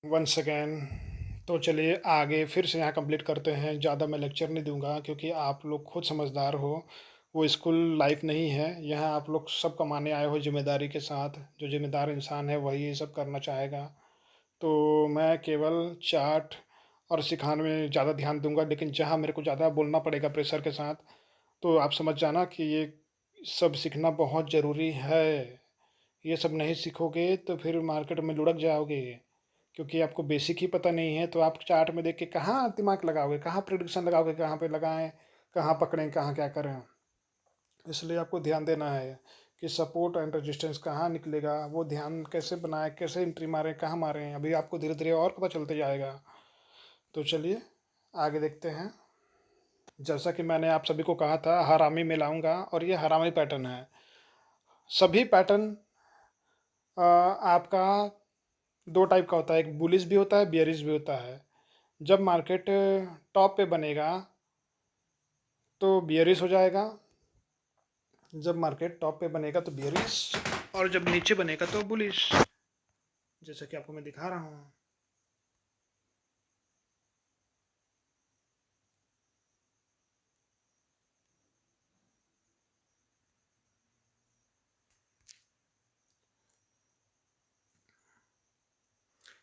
Once again. तो चलिए आगे फिर से यहाँ कंप्लीट करते हैं। ज़्यादा मैं लेक्चर नहीं दूँगा क्योंकि आप लोग खुद समझदार हो। वो स्कूल लाइफ नहीं है। यहाँ आप लोग सब कमाने आए हो ज़िम्मेदारी के साथ। जो ज़िम्मेदार इंसान है वही ये सब करना चाहेगा। तो मैं केवल चार्ट और सिखाने में ज़्यादा ध्यान दूँगा, लेकिन जहाँ मेरे को ज़्यादा बोलना पड़ेगा प्रेशर के साथ, तो आप समझ जाना कि ये सब सीखना बहुत ज़रूरी है। ये सब नहीं सीखोगे तो फिर मार्केट में लुढ़क जाओगे। क्योंकि आपको बेसिक ही पता नहीं है, तो आप चार्ट में देख के कहाँ दिमाग लगाओगे, कहाँ प्रिडिक्शन लगाओगे, कहाँ पे लगाएँ, कहाँ पकड़ें, कहाँ क्या करें। इसलिए आपको ध्यान देना है कि सपोर्ट एंड रेजिस्टेंस कहाँ निकलेगा, वो ध्यान कैसे बनाएँ, कैसे एंट्री मारें, कहाँ मारें, अभी आपको धीरे-धीरे और पता चलते जाएगा। तो चलिए आगे देखते हैं। जैसा कि मैंने आप सभी को कहा था, हरामी में लाऊँगा और ये हरामी पैटर्न है। सभी पैटर्न आपका 2 टाइप का होता है, एक बुलिश भी होता है, बेयरिश भी होता है। जब मार्केट टॉप पे बनेगा तो बियरिश हो जाएगा। जब मार्केट टॉप पे बनेगा तो बियरिश, और जब नीचे बनेगा तो बुलिश, जैसा कि आपको मैं दिखा रहा हूँ।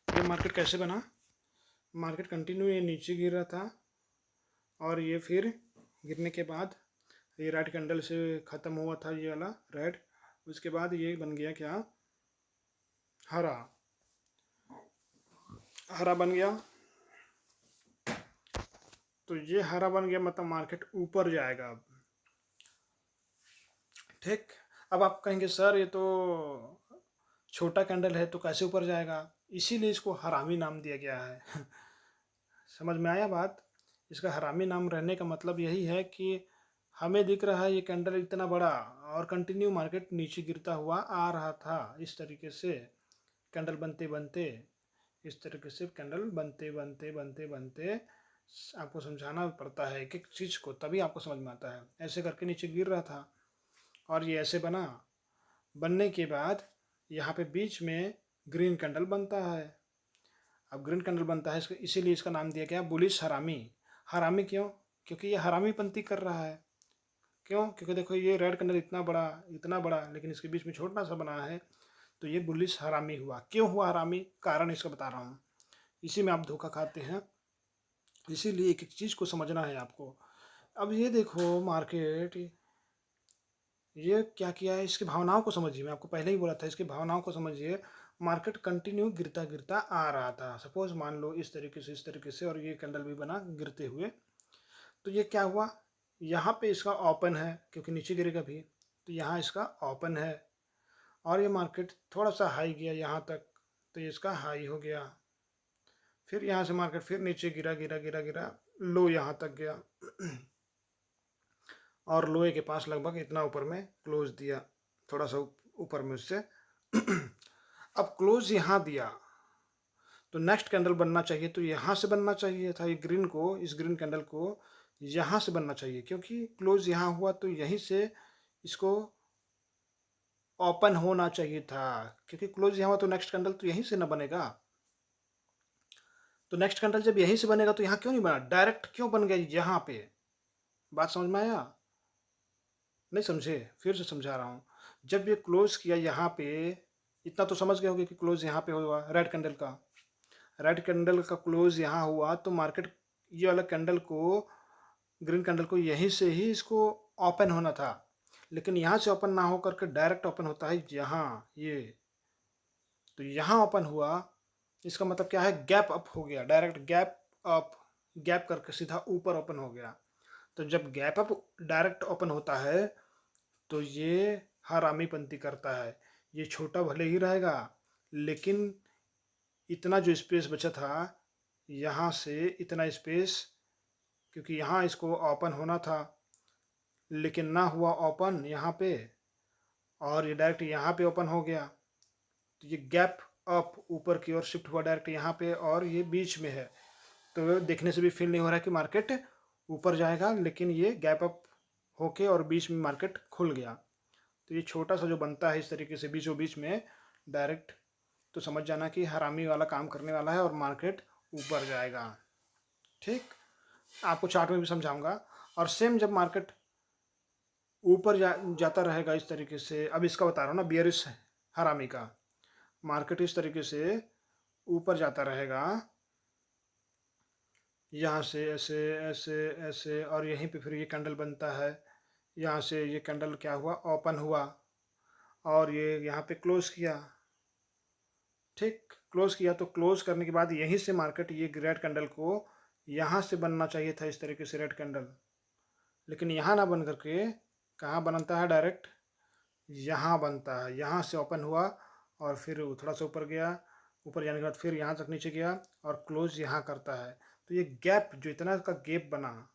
ये मार्केट कैसे बना? मार्केट कंटिन्यू ये नीचे गिर रहा था और ये फिर गिरने के बाद ये रेड कैंडल से ख़त्म हुआ था, ये वाला रेड। उसके बाद ये बन गया क्या? हरा। हरा बन गया। तो ये हरा बन गया मतलब मार्केट ऊपर जाएगा अब। ठीक। अब आप कहेंगे सर ये तो छोटा कैंडल है तो कैसे ऊपर जाएगा? इसीलिए इसको हरामी नाम दिया गया है। समझ में आया बात? इसका हरामी नाम रहने का मतलब यही है कि हमें दिख रहा है ये कैंडल इतना बड़ा और कंटिन्यू मार्केट नीचे गिरता हुआ आ रहा था। इस तरीके से कैंडल बनते बनते, इस तरीके से कैंडल बनते बनते बनते बनते आपको समझाना पड़ता है एक एक चीज़ को, तभी आपको समझ में आता है। ऐसे करके नीचे गिर रहा था और ये ऐसे बना। बनने के बाद यहाँ पे बीच में ग्रीन कैंडल बनता है। अब ग्रीन कैंडल बनता है इसका, इसीलिए इसका नाम दिया गया बुलिश हरामी। हरामी क्यों? क्योंकि ये हरामीपंती कर रहा है। क्यों? क्योंकि देखो ये रेड कैंडल इतना बड़ा लेकिन इसके बीच में छोटा सा बना है, तो ये बुलिश हरामी हुआ। क्यों हुआ हरामी? कारण इसका बता रहा हूँ। इसी में आप धोखा खाते हैं, इसीलिए एक एक चीज़ को समझना है आपको। अब ये देखो मार्केट, ये क्या किया है, इसकी भावनाओं को समझिए। मैं आपको पहले ही बोला था इसकी भावनाओं को समझिए। मार्केट कंटिन्यू गिरता गिरता आ रहा था, सपोज मान लो इस तरीके से, इस तरीके से, और ये कैंडल भी बना गिरते हुए। तो ये क्या हुआ, यहाँ पे इसका ओपन है क्योंकि नीचे गिरेगा भी, तो यहाँ इसका ओपन है। और ये मार्केट थोड़ा सा हाई गया यहाँ तक, तो ये इसका हाई हो गया। फिर यहाँ से मार्केट फिर नीचे गिरा गिरा गिरा गिरा, लो यहाँ तक गया। और लोहे के पास लगभग इतना ऊपर में क्लोज दिया, थोड़ा सा ऊपर में उससे। अब क्लोज यहाँ दिया तो नेक्स्ट कैंडल बनना चाहिए, तो यहाँ से बनना चाहिए था। ये ग्रीन को, इस ग्रीन कैंडल को यहाँ से बनना चाहिए, क्योंकि क्लोज यहाँ हुआ तो यहीं से इसको ओपन होना चाहिए था। क्योंकि क्लोज यहाँ हुआ तो नेक्स्ट कैंडल तो यहीं से ना बनेगा। तो नेक्स्ट कैंडल जब यहीं से बनेगा तो यहाँ क्यों नहीं बना, डायरेक्ट क्यों बन गया यहाँ पे? बात समझ में आया? नहीं समझे? फिर से समझा रहा हूँ। जब ये क्लोज किया यहाँ पे, इतना तो समझ गए होंगे कि क्लोज यहाँ पे हुआ रेड कैंडल का। रेड कैंडल का क्लोज यहाँ हुआ तो मार्केट ये वाला कैंडल को, ग्रीन कैंडल को यहीं से ही इसको ओपन होना था। लेकिन यहाँ से ओपन ना हो करके डायरेक्ट ओपन होता है यहाँ, ये। तो यहाँ ओपन हुआ, इसका मतलब क्या है, गैप अप हो गया, डायरेक्ट गैप अप, गैप करके सीधा ऊपर ओपन हो गया। तो जब गैप अप डायरेक्ट ओपन होता है तो ये हरामीपंती करता है। ये छोटा भले ही रहेगा लेकिन इतना जो स्पेस बचा था, यहाँ से इतना स्पेस, क्योंकि यहाँ इसको ओपन होना था लेकिन ना हुआ ओपन यहाँ पे, और ये डायरेक्ट यहाँ पे ओपन हो गया। तो ये गैप अप ऊपर की ओर शिफ्ट हुआ डायरेक्ट यहाँ पे, और ये बीच में है। तो देखने से भी फील नहीं हो रहा है कि मार्केट ऊपर जाएगा, लेकिन ये गैप अप होके और बीच में मार्केट खुल गया। तो ये छोटा सा जो बनता है इस तरीके से बीचों बीच में डायरेक्ट तो समझ जाना कि हरामी वाला काम करने वाला है और मार्केट ऊपर जाएगा। ठीक, आपको चार्ट में भी समझाऊंगा। और सेम जब मार्केट ऊपर जाता रहेगा इस तरीके से, अब इसका बता रहा हूँ ना, बियरिश हरामी का, मार्केट इस तरीके से ऊपर जाता रहेगा, यहाँ से ऐसे ऐसे ऐसे, और यहीं पे फिर ये कैंडल बनता है, यहाँ से ये कैंडल क्या हुआ, ओपन हुआ, और ये यहाँ पे क्लोज किया। ठीक, क्लोज किया, तो क्लोज करने के बाद यहीं से मार्केट ये रेड कैंडल को यहाँ से बनना चाहिए था इस तरीके से रेड कैंडल, लेकिन यहाँ ना बन करके कहाँ बनता है, डायरेक्ट यहाँ बनता है। यहाँ से ओपन हुआ और फिर थोड़ा सा ऊपर गया, ऊपर जाने के बाद फिर यहाँ तक नीचे गया और क्लोज यहाँ करता है। तो ये गैप, जो इतना का गैप बना,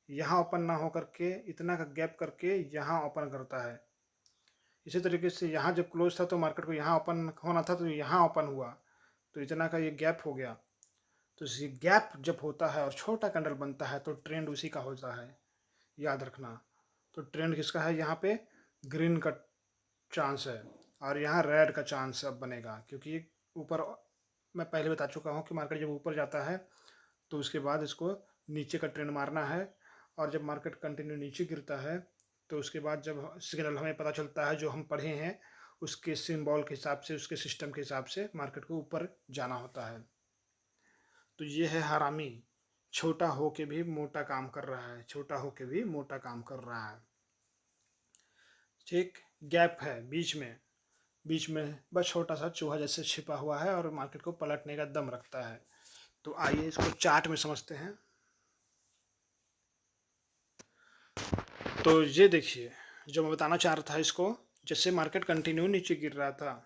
यहाँ ओपन ना हो करके इतना का गैप करके यहाँ ओपन करता है। इसी तरीके से यहाँ जब क्लोज था तो मार्केट को यहाँ ओपन होना था, तो यहाँ ओपन हुआ, तो इतना का ये गैप हो गया। तो ये गैप जब होता है और छोटा कैंडल बनता है तो ट्रेंड उसी का होता है, याद रखना। तो ट्रेंड किसका है, यहाँ पे ग्रीन का चांस है और यहाँ रेड का चांस अब बनेगा, क्योंकि ऊपर मैं पहले बता चुका हूँ कि मार्केट जब ऊपर जाता है तो उसके बाद इसको नीचे का ट्रेंड मारना है, और जब मार्केट कंटिन्यू नीचे गिरता है तो उसके बाद जब सिग्नल हमें पता चलता है जो हम पढ़े हैं उसके सिंबल के हिसाब से, उसके सिस्टम के हिसाब से मार्केट को ऊपर जाना होता है। तो ये है हरामी, छोटा हो के भी मोटा काम कर रहा है, छोटा हो के भी मोटा काम कर रहा है। ठीक, गैप है बीच में, बीच में बस छोटा सा चूहा जैसे छिपा हुआ है और मार्केट को पलटने का दम रखता है। तो आइए इसको चार्ट में समझते हैं। तो ये देखिए, जो मैं बताना चाह रहा था इसको, जैसे मार्केट कंटिन्यू नीचे गिर रहा था,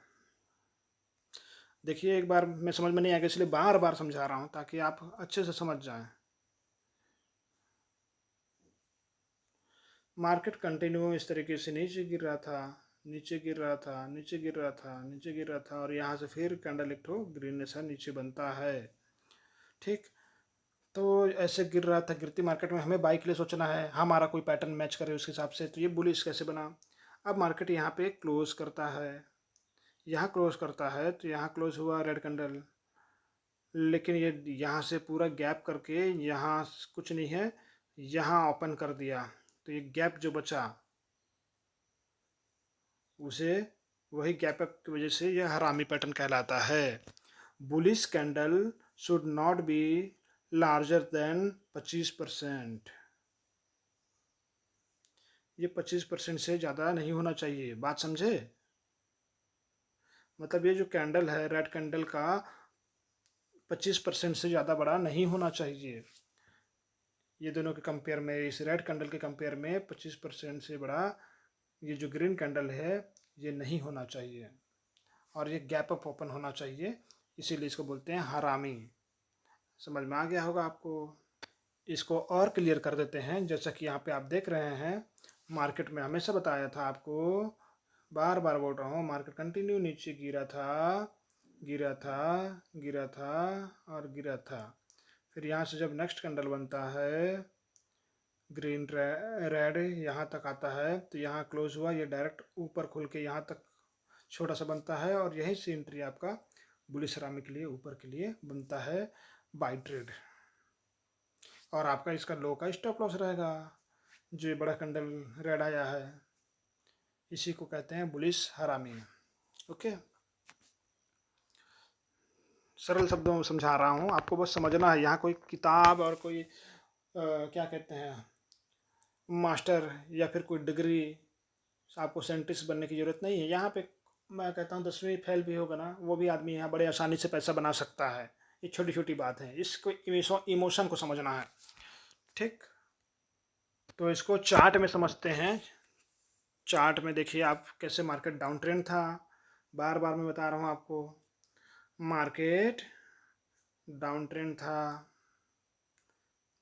देखिए एक बार मैं समझ में नहीं आया इसलिए बार बार समझा रहा हूँ ताकि आप अच्छे से समझ जाएं। मार्केट कंटिन्यू इस तरीके से नीचे गिर रहा था, नीचे गिर रहा था, नीचे गिर रहा था, नीचे गिर रहा था, और यहाँ से फिर कैंडल एक ठो ग्रीन सा नीचे बनता है। ठीक, तो ऐसे गिर रहा था, गिरती मार्केट में हमें बाई के लिए सोचना है, हमारा कोई पैटर्न मैच करे उसके हिसाब से। तो ये बुलिश कैसे बना, अब मार्केट यहाँ पे क्लोज करता है, यहाँ क्लोज करता है, तो यहाँ क्लोज हुआ रेड कैंडल, लेकिन ये यहाँ से पूरा गैप करके यहाँ कुछ नहीं है, यहाँ ओपन कर दिया, तो ये गैप जो बचा उसे, वही गैप की वजह से यह हरामी पैटर्न कहलाता है। Bullish candle should not be larger than 25%। ये 25% से ज़्यादा नहीं होना चाहिए, बात समझे। मतलब ये जो कैंडल है रेड कैंडल का 25% से ज़्यादा बड़ा नहीं होना चाहिए। ये दोनों के कंपेयर में, इस रेड कैंडल के कंपेयर में 25% से बड़ा ये जो ग्रीन कैंडल है ये नहीं होना चाहिए, और ये गैप अप ओपन होना चाहिए, इसीलिए इसको बोलते हैं हरामी। समझ में आ गया होगा आपको। इसको और क्लियर कर देते हैं, जैसा कि यहाँ पे आप देख रहे हैं, मार्केट में हमेशा बताया था आपको, बार बार बोल रहा हूँ, मार्केट कंटिन्यू नीचे गिरा था, गिरा था, गिरा था और गिरा था। फिर यहाँ से जब नेक्स्ट कैंडल बनता है ग्रीन रेड यहाँ तक आता है, तो यहाँ क्लोज हुआ, ये डायरेक्ट ऊपर खुल के यहाँ तक छोटा सा बनता है, और यहीं से एंट्री आपका बुलिश हरामी के लिए ऊपर के लिए बनता है बाई ट्रेड। और आपका इसका लो का स्टॉप लॉस रहेगा, जो ये बड़ा कैंडल रेड आया है इसी को कहते हैं बुलिश हरामी। ओके, सरल शब्दों में समझा रहा हूँ, आपको बस समझना है। यहाँ कोई किताब और कोई क्या कहते हैं मास्टर या फिर कोई डिग्री, आपको साइंटिस्ट बनने की ज़रूरत नहीं है। यहाँ पे मैं कहता हूँ 10वीं फेल भी होगा ना, वो भी आदमी यहाँ बड़े आसानी से पैसा बना सकता है। ये छोटी छोटी बात है, इसको इमोशन को समझना है। ठीक, तो इसको चार्ट में समझते हैं। चार्ट में देखिए आप कैसे मार्केट डाउन ट्रेंड था, बार बार मैं बता रहा हूँ आपको, मार्केट डाउन ट्रेंड था,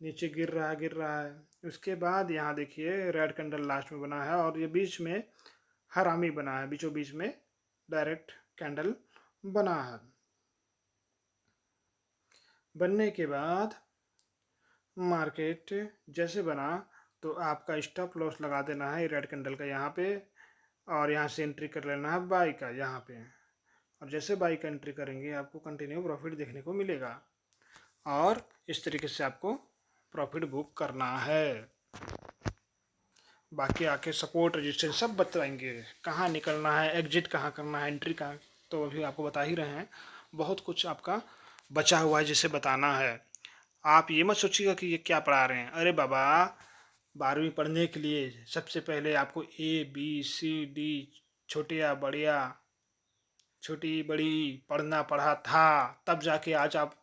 नीचे गिर रहा है। उसके बाद यहाँ देखिए रेड कैंडल लास्ट में बना है, और ये बीच में हरामी बना है, बीचों बीच में डायरेक्ट कैंडल बना है। बनने के बाद मार्केट जैसे बना तो आपका स्टॉप लॉस लगा देना है रेड कैंडल का यहाँ पे, और यहाँ से एंट्री कर लेना है बाई का यहाँ पे, और जैसे बाई का एंट्री करेंगे आपको कंटिन्यू प्रॉफिट देखने को मिलेगा, और इस तरीके से आपको प्रॉफिट बुक करना है। बाकी आके सपोर्ट रजिस्टेंस सब बताएंगे, कहाँ निकलना है, एग्जिट कहाँ करना है, एंट्री कहाँ, तो अभी आपको बता ही रहे हैं। बहुत कुछ आपका बचा हुआ है जिसे बताना है। आप ये मत सोचिएगा कि ये क्या पढ़ा रहे हैं। अरे बाबा, 12वीं पढ़ने के लिए सबसे पहले आपको ABCD, छोटी बड़ी पढ़ना पढ़ा था, तब जाके आज आप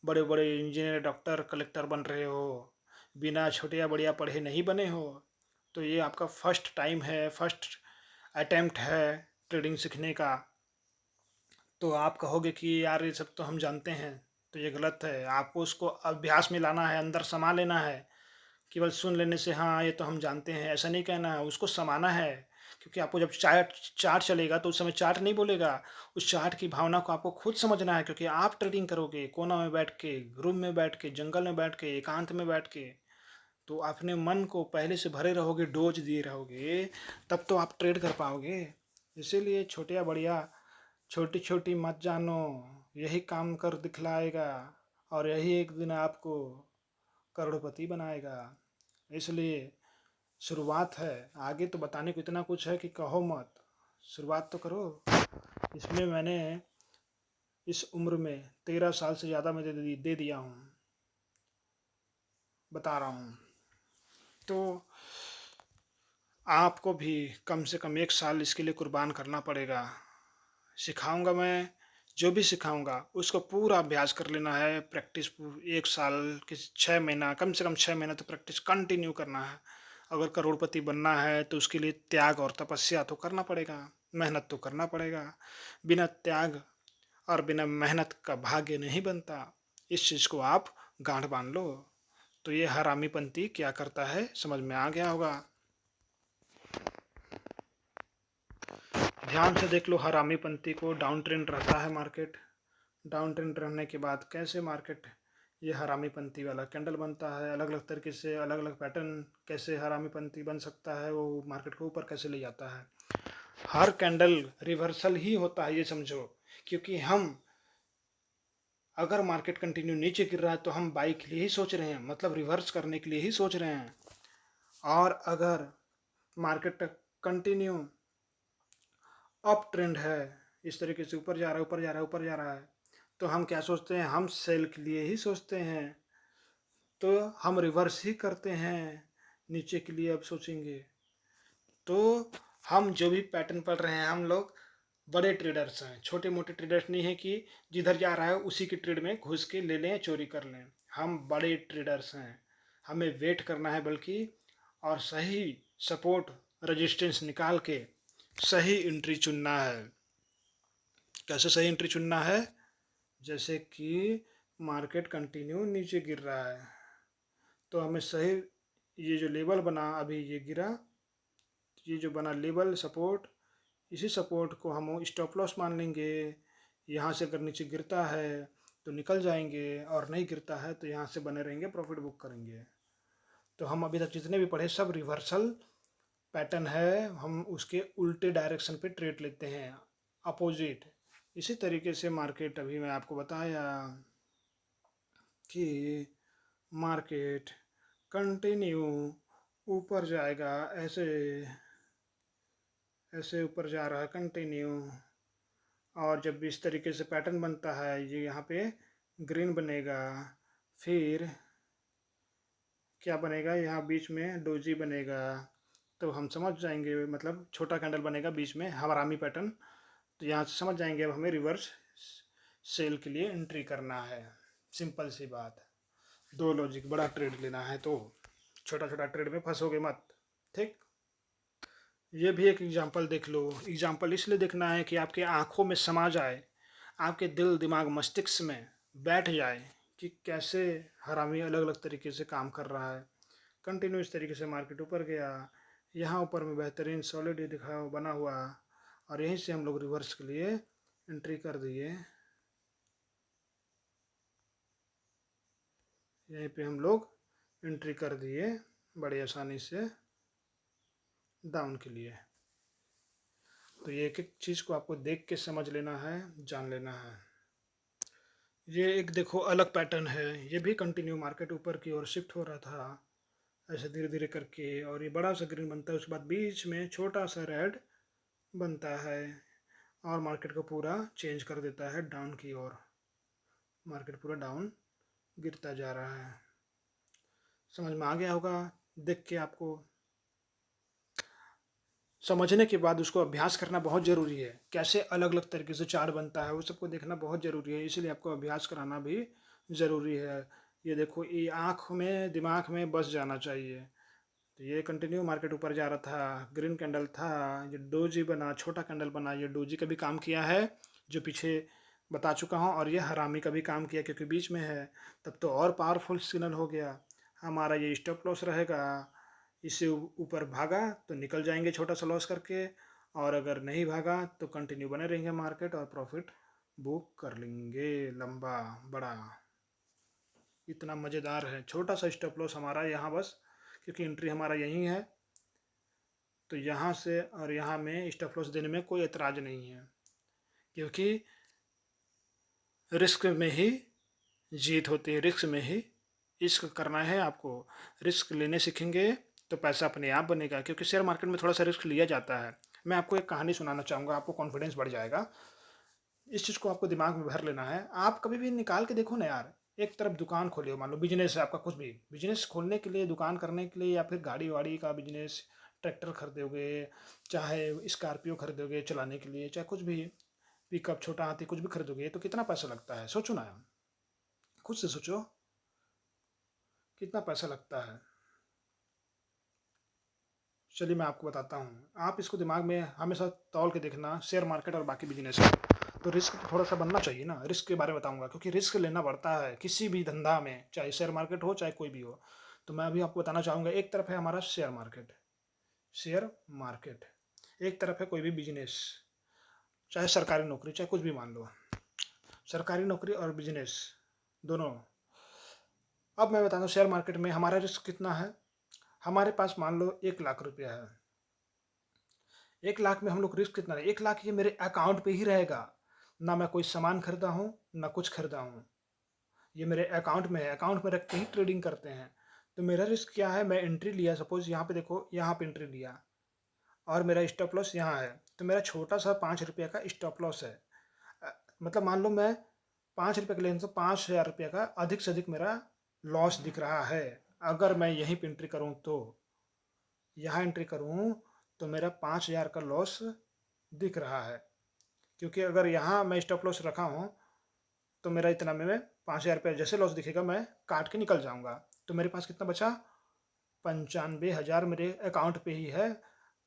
बड़े बड़े इंजीनियर, डॉक्टर, कलेक्टर बन रहे हो। बिना छोटे या बढ़िया पढ़े नहीं बने हो। तो ये आपका फर्स्ट टाइम है, फर्स्ट अटेम्प्ट है ट्रेडिंग सीखने का। तो आप कहोगे कि यार ये सब तो हम जानते हैं, तो ये गलत है। आपको उसको अभ्यास में लाना है, अंदर समा लेना है। केवल सुन लेने से हाँ ये तो हम जानते हैं ऐसा नहीं कहना है, उसको समाना है। क्योंकि आपको जब चार्ट चार्ट चलेगा तो उस समय चार्ट नहीं बोलेगा, उस चार्ट की भावना को आपको खुद समझना है। क्योंकि आप ट्रेडिंग करोगे कोना में बैठ के, रूम में बैठ के, जंगल में बैठ के, एकांत में बैठ के, तो अपने मन को पहले से भरे रहोगे, डोज दिए रहोगे, तब तो आप ट्रेड कर पाओगे। इसीलिए छोटे या बढ़िया, छोटी छोटी मत जानो, यही काम कर दिखलाएगा, और यही एक दिन आपको करोड़पति बनाएगा। इसलिए शुरुआत है, आगे तो बताने को इतना कुछ है कि कहो मत, शुरुआत तो करो। इसमें मैंने इस उम्र में 13 साल से ज़्यादा मैं दे दिया हूँ, बता रहा हूँ। तो आपको भी कम से कम 1 साल इसके लिए कुर्बान करना पड़ेगा। सिखाऊंगा मैं, जो भी सिखाऊंगा उसको पूरा अभ्यास कर लेना है। प्रैक्टिस 1 साल कि 6 महीना, कम से कम 6 महीना तो प्रैक्टिस कंटिन्यू करना है। अगर करोड़पति बनना है तो उसके लिए त्याग और तपस्या तो करना पड़ेगा, मेहनत तो करना पड़ेगा। बिना त्याग और बिना मेहनत का भाग्य नहीं बनता। इस चीज़ को आप गांठ बांध लो। तो ये हरामीपंथी क्या करता है समझ में आ गया होगा। ध्यान से देख लो हरामीपंथी को। डाउन ट्रेंड रहता है मार्केट, डाउन ट्रेंड रहने के बाद कैसे मार्केट ये हरामीपंथी वाला कैंडल बनता है, अलग अलग तरीके से, अलग अलग पैटर्न कैसे हरामीपंथी बन सकता है, वो मार्केट को ऊपर कैसे ले जाता है। हर कैंडल रिवर्सल ही होता है ये समझो। क्योंकि हम अगर मार्केट कंटिन्यू नीचे गिर रहा है तो हम बाई के लिए ही सोच रहे हैं, मतलब रिवर्स करने के लिए ही सोच रहे हैं। और अगर मार्केट कंटिन्यू अप ट्रेंड है, इस तरीके से ऊपर जा रहा है, ऊपर जा रहा है, ऊपर जा रहा है, तो हम क्या सोचते हैं, हम सेल के लिए ही सोचते हैं। तो हम रिवर्स ही करते हैं, नीचे के लिए अब सोचेंगे। तो हम जो भी पैटर्न पढ़ रहे हैं, हम लोग बड़े ट्रेडर्स हैं, छोटे मोटे ट्रेडर्स नहीं है कि जिधर जा रहा है उसी की ट्रेड में घुस के ले लें, चोरी कर लें। हम बड़े ट्रेडर्स हैं, हमें वेट करना है बल्कि, और सही सपोर्ट रेजिस्टेंस निकाल के सही एंट्री चुनना है। कैसे सही एंट्री चुनना है? जैसे कि मार्केट कंटिन्यू नीचे गिर रहा है तो हमें सही, ये जो लेवल बना अभी ये गिरा, ये जो बना लेवल सपोर्ट, इसी सपोर्ट को हम स्टॉप लॉस मान लेंगे। यहाँ से अगर नीचे गिरता है तो निकल जाएंगे, और नहीं गिरता है तो यहाँ से बने रहेंगे, प्रॉफिट बुक करेंगे। तो हम अभी तक जितने भी पढ़े सब रिवर्सल पैटर्न है, हम उसके उल्टे डायरेक्शन पे ट्रेड लेते हैं, अपोजिट। इसी तरीके से मार्केट, अभी मैं आपको बताया कि मार्केट कंटिन्यू ऊपर जाएगा, ऐसे ऐसे ऊपर जा रहा है कंटिन्यू। और जब इस तरीके से पैटर्न बनता है, ये यहाँ पे ग्रीन बनेगा, फिर क्या बनेगा, यहाँ बीच में डोजी बनेगा, तो हम समझ जाएंगे, मतलब छोटा कैंडल बनेगा बीच में हरामी पैटर्न। तो यहाँ से समझ जाएंगे अब हमें रिवर्स सेल के लिए एंट्री करना है। सिंपल सी बात। दो लॉजिक, बड़ा ट्रेड लेना है तो छोटा छोटा ट्रेड में फंसोगे मत, ठीक। ये भी एक एग्जांपल देख लो। एग्जांपल इसलिए देखना है कि आपके आंखों में समा जाए, आपके दिल दिमाग मस्तिष्क में बैठ जाए कि कैसे हरामी अलग अलग तरीके से काम कर रहा है। कंटिन्यू इस तरीके से मार्केट ऊपर गया, यहाँ ऊपर में बेहतरीन सॉलिड दिखा बना हुआ, और यहीं से हम लोग रिवर्स के लिए एंट्री कर दिए। यहीं पे हम लोग एंट्री कर दिए बड़ी आसानी से डाउन के लिए। तो ये एक-एक चीज़ को आपको देख के समझ लेना है, जान लेना है। ये एक देखो अलग पैटर्न है, ये भी कंटिन्यू मार्केट ऊपर की ओर शिफ्ट हो रहा था, ऐसे धीरे-धीरे करके, और ये बड़ा-सा ग्रीन बनता है, उसके बाद बीच में छोटा-सा रेड बनता है और मार्केट को पूरा चेंज कर देता है डाउन की ओर। मार्केट पूरा डाउन गिरता जा रहा है। समझ में आ गया होगा देख के आपको। समझने के बाद उसको अभ्यास करना बहुत ज़रूरी है। कैसे अलग-अलग तरीके से चार्ट बनता है, वो सबको देखना बहुत ज़रूरी है, इसलिए आपको अभ्यास कराना भी ज़रूरी है। ये देखो, ये आँख में, दिमाग में बस जाना चाहिए। तो ये कंटिन्यू मार्केट ऊपर जा रहा था, ग्रीन कैंडल था, ये डोजी बना, छोटा कैंडल बना, ये डोजी का भी काम किया है, जो पीछे बता चुका हूँ, और ये हरामी का भी काम किया क्योंकि बीच में है, तब तो और पावरफुल सिग्नल हो गया। हमारा ये स्टॉप लॉस रहेगा, इससे ऊपर भागा तो निकल जाएंगे छोटा सा लॉस करके, और अगर नहीं भागा तो कंटिन्यू बने रहेंगे मार्केट और प्रॉफिट बुक कर लेंगे लंबा बड़ा। इतना मज़ेदार है। छोटा सा स्टॉप लॉस हमारा यहाँ बस, क्योंकि एंट्री हमारा यहीं है, तो यहाँ से और यहाँ में स्टॉप लॉस देने में कोई एतराज़ नहीं है, क्योंकि रिस्क में ही जीत होती है, रिस्क में ही इश्क करना है आपको। रिस्क लेने सीखेंगे तो पैसा अपने आप बनेगा, क्योंकि शेयर मार्केट में थोड़ा सा रिस्क लिया जाता है। मैं आपको एक कहानी सुनाना चाहूँगा, आपको कॉन्फिडेंस बढ़ जाएगा। इस चीज़ को आपको दिमाग में भर लेना है। आप कभी भी निकाल के देखो ना यार, एक तरफ दुकान खोले हो, मान लो बिजनेस है आपका, कुछ भी बिजनेस खोलने के लिए, दुकान करने के लिए, या फिर गाड़ी वाड़ी का बिजनेस, ट्रैक्टर खरीदोगे, चाहे स्कॉर्पियो खरीदोगे चलाने के लिए, चाहे कुछ भी, पिकअप, छोटा हाथी, कुछ भी खरीदोगे, तो कितना पैसा लगता है, सोचो ना, खुद से सोचो कितना पैसा लगता है। चलिए मैं आपको बताता हूँ, आप इसको दिमाग में हमेशा तौल के देखना, शेयर मार्केट और बाकी बिजनेस है, तो रिस्क तो थोड़ा सा बनना चाहिए ना। रिस्क के बारे में बताऊंगा, क्योंकि रिस्क लेना पड़ता है किसी भी धंधा में, चाहे शेयर मार्केट हो चाहे कोई भी हो। तो मैं अभी आपको बताना चाहूँगा, एक तरफ है हमारा शेयर मार्केट, शेयर मार्केट, एक तरफ है कोई भी बिजनेस, चाहे सरकारी नौकरी, चाहे कुछ भी मान लो, सरकारी नौकरी और बिजनेस दोनों। अब मैं बताता हूँ शेयर मार्केट में हमारा रिस्क कितना है। हमारे पास मान लो 1 लाख रुपया है, 1 लाख में हम लोग रिस्क कितना है, 1 लाख ये मेरे अकाउंट पे ही रहेगा, ना मैं कोई सामान खरीदा हूँ ना कुछ खरीदा हूँ, ये मेरे अकाउंट में है, अकाउंट में रख के ही ट्रेडिंग करते हैं। तो मेरा रिस्क क्या है, मैं एंट्री लिया, सपोज यहाँ पे देखो, यहाँ पे एंट्री लिया और मेरा स्टॉप लॉस यहाँ है, तो मेरा छोटा सा 5 रुपये का स्टॉप लॉस है। मतलब मान लो मैं 5 रुपये का लेन, तो 5,000 रुपये का अधिक से अधिक मेरा लॉस दिख रहा है। अगर मैं यहीं पे एंट्री करूँ, तो यहाँ एंट्री करूँ तो मेरा 5,000 का लॉस दिख रहा है, क्योंकि अगर यहाँ मैं स्टॉप लॉस रखा हूँ तो मेरा इतना में 5,000 रुपये जैसे लॉस दिखेगा मैं काट के निकल जाऊँगा। तो मेरे पास कितना बचा, 95,000 मेरे अकाउंट पे ही है।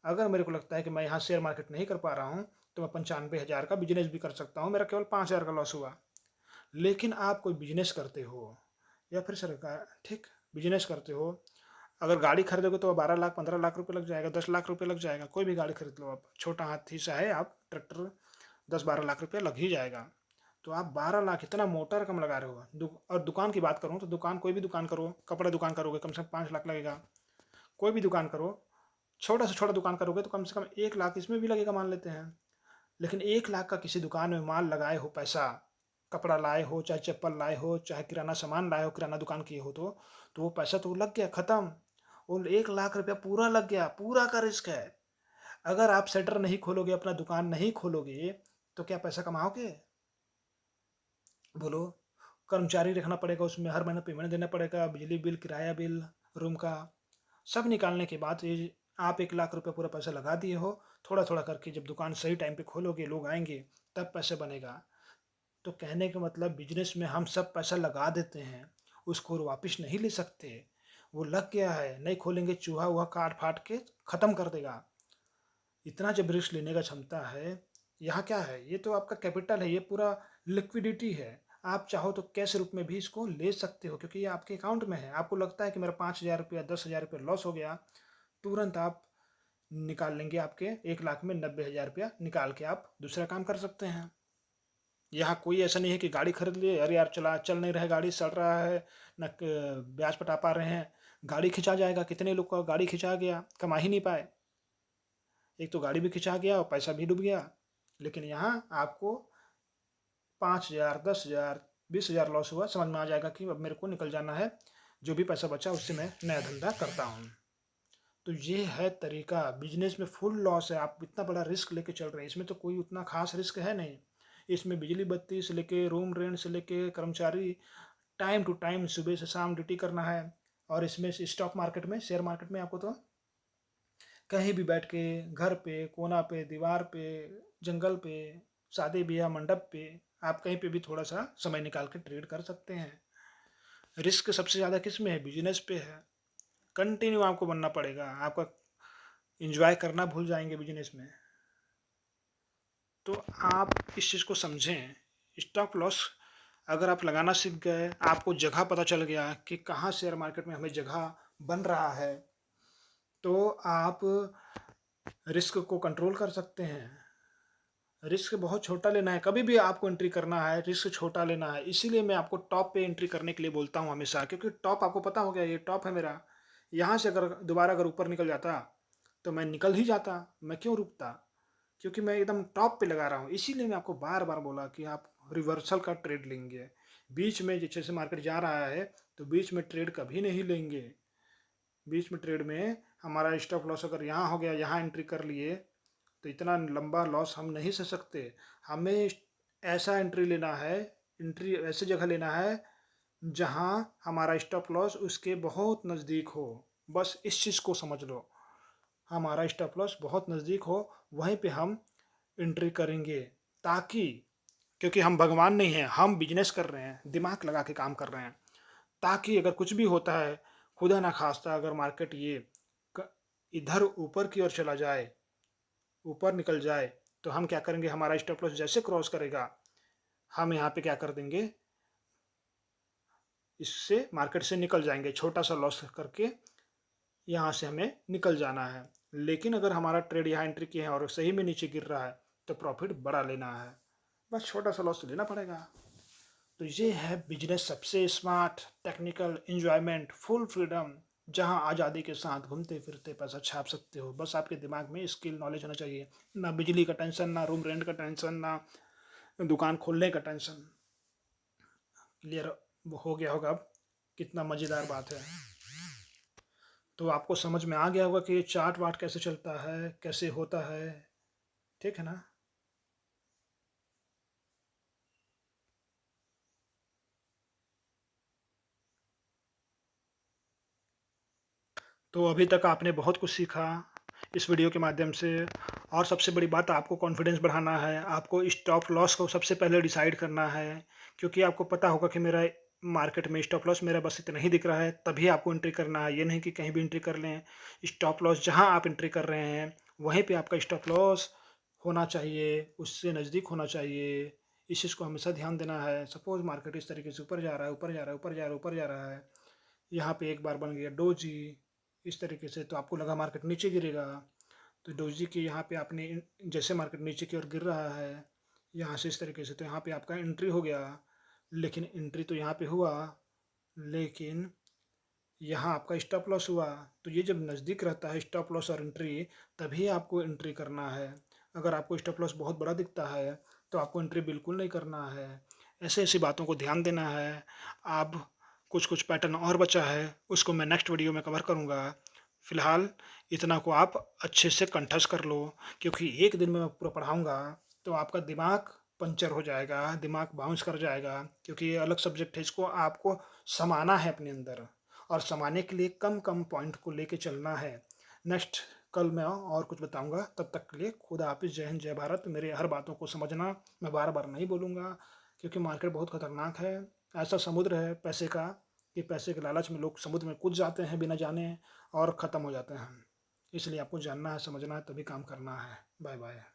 अगर मेरे को लगता है कि मैं यहाँ शेयर मार्केट नहीं कर पा रहा हूँ, तो मैं 95,000 का बिजनेस भी कर सकता हूँ, मेरा केवल 5,000 का लॉस हुआ। लेकिन आप कोई बिजनेस करते हो या फिर सरकार, ठीक, बिजनेस करते हो, अगर गाड़ी खरीदोगे तो 12 लाख 15 लाख रुपये लग जाएगा, 10 लाख रुपये लग जाएगा, कोई भी गाड़ी खरीद लो आप, छोटा हाथी चाहे आप ट्रैक्टर, 10-12 लाख रुपये लग ही जाएगा। तो आप 12 लाख इतना मोटा रकम लगा रहे हो। और दुकान की बात करूँ तो दुकान, कोई भी दुकान करो, कपड़ा दुकान करोगे कम से कम 5 लाख लगेगा, कोई भी दुकान करो, छोटा से छोटा दुकान करोगे तो कम से कम 1 लाख इसमें भी लगेगा मान लेते हैं। लेकिन 1 लाख का किसी दुकान में माल लगाए हो, पैसा, कपड़ा लाए हो, चाहे चप्पल लाए हो, चाहे किराना सामान लाए हो, किराना दुकान किए हो, तो वो पैसा तो लग गया, खत्म। वो 1 लाख रुपया पूरा लग गया, पूरा का रिस्क है। अगर आप शटर नहीं खोलोगे, अपना दुकान नहीं खोलोगे, तो क्या पैसा कमाओगे, बोलो। कर्मचारी रखना पड़ेगा, उसमें हर महीने पेमेंट देना पड़ेगा, बिजली बिल, किराया बिल, रूम का, सब निकालने के बाद ये आप 1 लाख रुपये पूरा पैसा लगा दिए हो। थोड़ा थोड़ा करके जब दुकान सही टाइम पे खोलोगे, लोग आएंगे, तब पैसे बनेगा। तो कहने का मतलब, बिजनेस में हम सब पैसा लगा देते हैं, उसको वापस नहीं ले सकते, वो लग गया है, नहीं खोलेंगे चूहा वूहा काट फाट के ख़त्म कर देगा। इतना जब रिस्क लेने का क्षमता है, यहाँ क्या है, ये तो आपका कैपिटल है, ये पूरा लिक्विडिटी है। आप चाहो तो कैश रूप में भी इसको ले सकते हो, क्योंकि ये आपके अकाउंट में है। आपको लगता है कि मेरा 5,000 रुपया 10,000 रुपया लॉस हो गया, तुरंत आप निकाल लेंगे, आपके 1 लाख में 90,000 रुपया निकाल के आप दूसरा काम कर सकते हैं। यहाँ कोई ऐसा नहीं है कि गाड़ी खरीद लिए, अरे यार चला चल नहीं रहा है, गाड़ी सड़ रहा है, न ब्याज पटा पा रहे हैं, गाड़ी खिंचा जाएगा। कितने लोग का गाड़ी खिंचा गया, कमा ही नहीं पाए। एक तो गाड़ी भी खिंचा गया और पैसा भी डूब गया। लेकिन यहाँ आपको 5,000, 10,000, 20,000 लॉस हुआ, समझ में आ जाएगा कि अब मेरे को निकल जाना है, जो भी पैसा बचा उससे मैं नया धंधा करता हूँ। तो ये है तरीका। बिजनेस में फुल लॉस है, आप इतना बड़ा रिस्क लेके चल रहे हैं, इसमें तो कोई उतना खास रिस्क है नहीं। इसमें बिजली बत्ती से लेके, रूम रेंट से लेके, कर्मचारी टाइम टू टाइम सुबह से शाम ड्यूटी करना है। और इसमें स्टॉक मार्केट में, शेयर मार्केट में आपको तो कहीं भी बैठ के, घर पे, कोना पे, दीवार पे, जंगल पे, शादी ब्याह मंडप पे, आप कहीं पे भी थोड़ा सा समय निकाल के ट्रेड कर सकते हैं। रिस्क सबसे ज़्यादा किस में है? बिजनेस पे है। कंटिन्यू आपको बनना पड़ेगा, आपका इंजॉय करना भूल जाएंगे बिजनेस में। तो आप इस चीज़ को समझें। स्टॉप लॉस अगर आप लगाना सीख गए, आपको जगह पता चल गया कि कहाँ शेयर मार्केट में हमें जगह बन रहा है, तो आप रिस्क को कंट्रोल कर सकते हैं। रिस्क बहुत छोटा लेना है, कभी भी आपको एंट्री करना है रिस्क छोटा लेना है। इसीलिए मैं आपको टॉप पे एंट्री करने के लिए बोलता हूँ हमेशा, क्योंकि टॉप आपको पता हो गया, ये टॉप है मेरा। यहाँ से अगर दोबारा अगर ऊपर निकल जाता तो मैं निकल ही जाता, मैं क्यों रुकता? क्योंकि मैं एकदम टॉप पे लगा रहा हूँ। इसीलिए मैं आपको बार बार बोला कि आप रिवर्सल का ट्रेड लेंगे। बीच में जैसे मार्केट जा रहा है तो बीच में ट्रेड कभी नहीं लेंगे। बीच में ट्रेड में हमारा स्टॉप लॉस अगर यहाँ हो गया, यहाँ एंट्री कर लिए, तो इतना लंबा लॉस हम नहीं सह सकते। हमें ऐसा एंट्री लेना है, एंट्री ऐसी जगह लेना है जहां हमारा स्टॉप लॉस उसके बहुत नज़दीक हो। बस इस चीज़ को समझ लो, हमारा स्टॉप लॉस बहुत नज़दीक हो, वहीं पे हम एंट्री करेंगे। ताकि, क्योंकि हम भगवान नहीं हैं, हम बिजनेस कर रहे हैं, दिमाग लगा के काम कर रहे हैं। ताकि अगर कुछ भी होता है, खुदा ना खास्ता अगर मार्केट ये इधर ऊपर की ओर चला जाए, ऊपर निकल जाए, तो हम क्या करेंगे? हमारा स्टॉप लॉस जैसे क्रॉस करेगा, हम यहाँ पे क्या कर देंगे? इससे मार्केट से निकल जाएंगे, छोटा सा लॉस करके यहाँ से हमें निकल जाना है। लेकिन अगर हमारा ट्रेड यहाँ एंट्री किया है और सही में नीचे गिर रहा है, तो प्रॉफिट बड़ा लेना है। बस छोटा सा लॉस तो लेना पड़ेगा। तो ये है बिजनेस, सबसे smart, technical, enjoyment, full freedom, जहां आज़ादी के साथ घूमते फिरते पैसा छाप सकते हो। बस आपके दिमाग में स्किल नॉलेज होना चाहिए। ना बिजली का टेंशन, ना रूम रेंट का टेंशन, ना दुकान खोलने का टेंशन। क्लियर हो गया होगा अब? कितना मज़ेदार बात है। तो आपको समझ में आ गया होगा कि ये चार्ट वार्ट कैसे चलता है, कैसे होता है। ठीक है ना? तो अभी तक आपने बहुत कुछ सीखा इस वीडियो के माध्यम से। और सबसे बड़ी बात, आपको कॉन्फिडेंस बढ़ाना है, आपको स्टॉप लॉस को सबसे पहले डिसाइड करना है। क्योंकि आपको पता होगा कि मेरा मार्केट में स्टॉप लॉस मेरा बस इतना ही दिख रहा है, तभी आपको एंट्री करना है। ये नहीं कि कहीं भी एंट्री कर लें। स्टॉप लॉस जहां आप एंट्री कर रहे हैं वहीं पे आपका स्टॉप लॉस होना चाहिए, उससे नज़दीक होना चाहिए। इस चीज़ को हमेशा ध्यान देना है। सपोज मार्केट इस तरीके से ऊपर जा रहा है, ऊपर जा रहा है, ऊपर जा रहा है, ऊपर जा रहा है, यहाँ पे एक बार बन गया डोजी इस तरीके से, तो आपको लगा मार्केट नीचे गिरेगा। तो डोजी के यहाँ पे आपने जैसे मार्केट नीचे की ओर गिर रहा है यहाँ से इस तरीके से, तो यहाँ पे आपका एंट्री हो गया। लेकिन एंट्री तो यहाँ पे हुआ, लेकिन यहाँ आपका स्टॉप लॉस हुआ। तो ये जब नज़दीक रहता है स्टॉप लॉस और एंट्री, तभी आपको एंट्री करना है। अगर आपको स्टॉप लॉस बहुत बड़ा दिखता है तो आपको एंट्री बिल्कुल नहीं करना है। ऐसे ऐसी बातों को ध्यान देना है। अब कुछ कुछ पैटर्न और बचा है, उसको मैं नेक्स्ट वीडियो में कवर करूँगा। फिलहाल इतना को आप अच्छे से कंठस्थ कर लो, क्योंकि एक दिन में मैं पूरा पढ़ाऊँगा तो आपका दिमाग पंचर हो जाएगा, दिमाग बाउंस कर जाएगा। क्योंकि ये अलग सब्जेक्ट है, इसको आपको समाना है अपने अंदर, और समाने के लिए कम कम पॉइंट को लेके चलना है। नेक्स्ट कल मैं और कुछ बताऊंगा। तब तक के लिए खुदा हाफिज़, जय हिंद, जय भारत। मेरे हर बातों को समझना, मैं बार बार नहीं बोलूँगा, क्योंकि मार्केट बहुत खतरनाक है। ऐसा समुद्र है पैसे का कि पैसे के लालच में लोग समुद्र में कूद जाते हैं बिना जाने और ख़त्म हो जाते हैं। इसलिए आपको जानना है, समझना है, तभी काम करना है। Bye bye.